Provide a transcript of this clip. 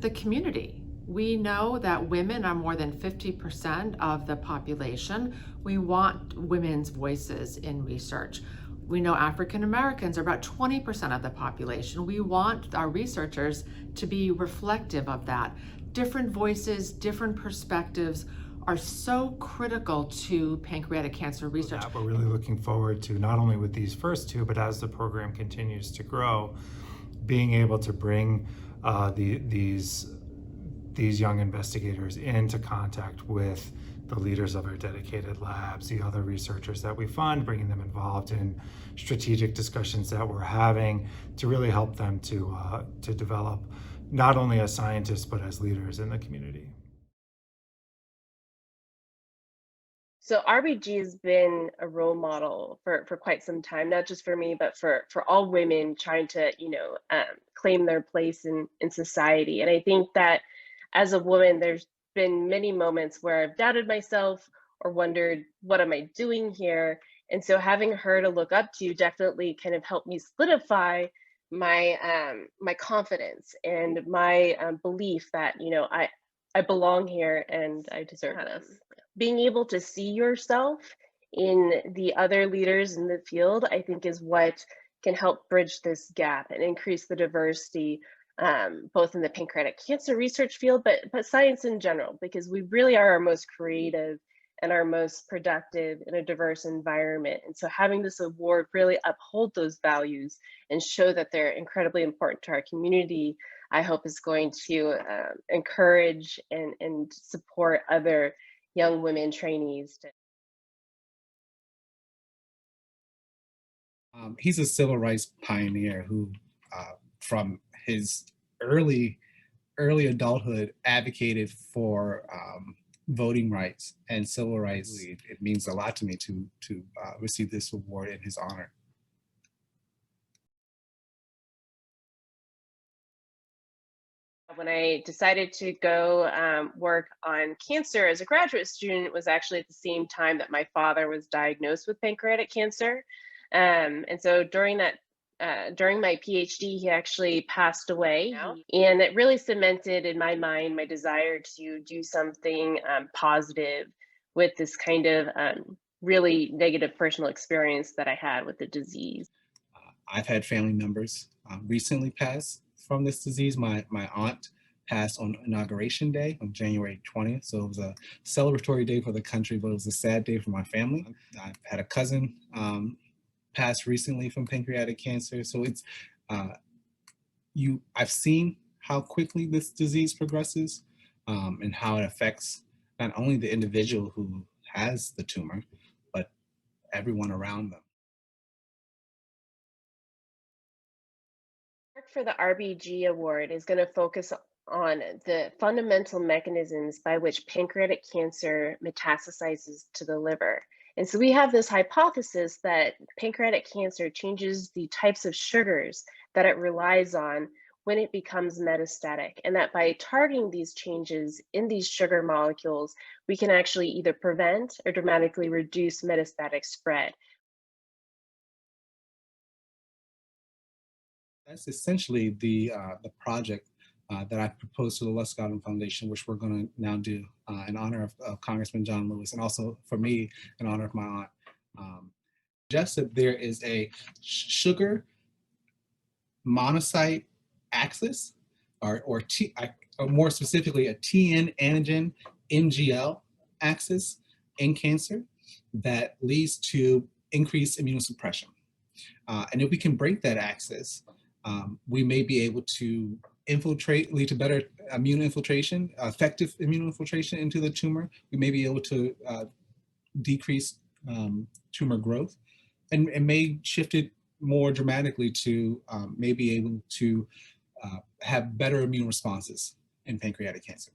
the community. We know that women are more than 50% of the population. We want women's voices in research. We know African Americans are about 20% of the population. We want our researchers to be reflective of that. Different voices, different perspectives are so critical to pancreatic cancer research. We're really looking forward to, not only with these first two, but as the program continues to grow, being able to bring these young investigators into contact with the leaders of our dedicated labs, the other researchers that we fund, bringing them involved in strategic discussions that we're having to really help them to develop not only as scientists, but as leaders in the community. So RBG has been a role model for quite some time, not just for me, but for all women trying to, claim their place in society. And I think that as a woman, there's been many moments where I've doubted myself or wondered, what am I doing here? And so having her to look up to definitely kind of helped me solidify my confidence and my belief that, I belong here and I deserve this. Being able to see yourself in the other leaders in the field, I think, is what can help bridge this gap and increase the diversity, both in the pancreatic cancer research field, but science in general, because we really are our most creative and our most productive in a diverse environment. And so having this award really uphold those values and show that they're incredibly important to our community, I hope is going to encourage and support other young women trainees. He's a civil rights pioneer who, from his early adulthood, advocated for voting rights and civil rights. It means a lot to me to receive this award in his honor. When I decided to go work on cancer as a graduate student, it was actually at the same time that my father was diagnosed with pancreatic cancer. And so during my PhD, he actually passed away. And it really cemented in my mind my desire to do something positive with this kind of really negative personal experience that I had with the disease. I've had family members recently pass from this disease. My aunt passed on Inauguration Day on January 20th. So it was a celebratory day for the country, but it was a sad day for my family. I've had a cousin passed recently from pancreatic cancer. So it's, I've seen how quickly this disease progresses and how it affects not only the individual who has the tumor, but everyone around them. Work for the RBG Award is going to focus on the fundamental mechanisms by which pancreatic cancer metastasizes to the liver. And so we have this hypothesis that pancreatic cancer changes the types of sugars that it relies on when it becomes metastatic, and that by targeting these changes in these sugar molecules, we can actually either prevent or dramatically reduce metastatic spread. That's essentially the project that I proposed to the Lustgarten Foundation, which we're going to now do in honor of Congressman John Lewis, and also for me in honor of my aunt. Just that there is a sugar monocyte axis, or more specifically a TN antigen NGL axis in cancer that leads to increased immunosuppression. And if we can break that axis, we may be able to lead to better immune infiltration, effective immune infiltration into the tumor. We may be able to decrease tumor growth and may shift it more dramatically to may be able to have better immune responses in pancreatic cancer.